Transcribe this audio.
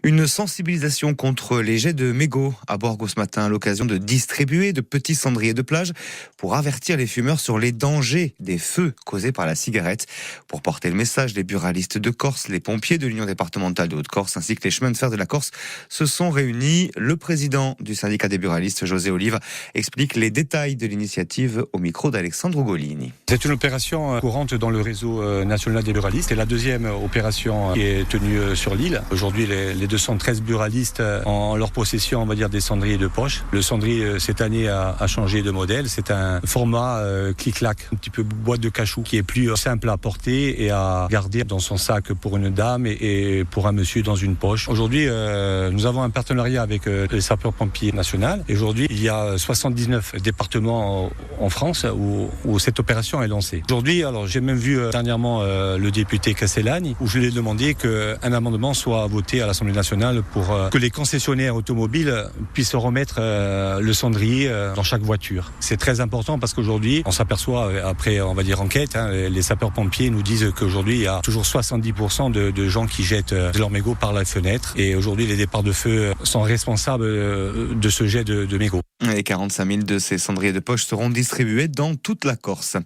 Une sensibilisation contre les jets de mégots à Borgo ce matin à l'occasion de distribuer de petits cendriers de plage pour avertir les fumeurs sur les dangers des feux causés par la cigarette. Pour porter le message, les buralistes de Corse, les pompiers de l'Union départementale de Haute-Corse ainsi que les chemins de fer de la Corse se sont réunis. Le président du syndicat des buralistes, José Olive, explique les détails de l'initiative au micro d'Alexandre Ugolini. C'est une opération courante dans le réseau national des buralistes. C'est la deuxième opération qui est tenue sur l'île. Aujourd'hui, les 213 buralistes ont en leur possession, on va dire, des cendriers de poche. Le cendrier, cette année, a changé de modèle. C'est un format clic-clac, un petit peu boîte de cachou, qui est plus simple à porter et à garder dans son sac pour une dame et pour un monsieur dans une poche. Aujourd'hui, nous avons un partenariat avec les sapeurs-pompiers nationaux. Et aujourd'hui, il y a 79 départements en France où cette opération est lancée. Aujourd'hui, alors j'ai même vu dernièrement le député Castellani, où je lui ai demandé qu'un amendement soit voté à l'Assemblée nationale pour que les concessionnaires automobiles puissent remettre le cendrier dans chaque voiture. C'est très important parce qu'aujourd'hui, on s'aperçoit, après, on va dire, enquête, les sapeurs-pompiers nous disent qu'aujourd'hui, il y a toujours 70% de gens qui jettent leurs mégots par la fenêtre. Et aujourd'hui, les départs de feu sont responsables de ce jet de mégots. Les 45 000 de ces cendriers de poche seront distribués dans toute la Corse.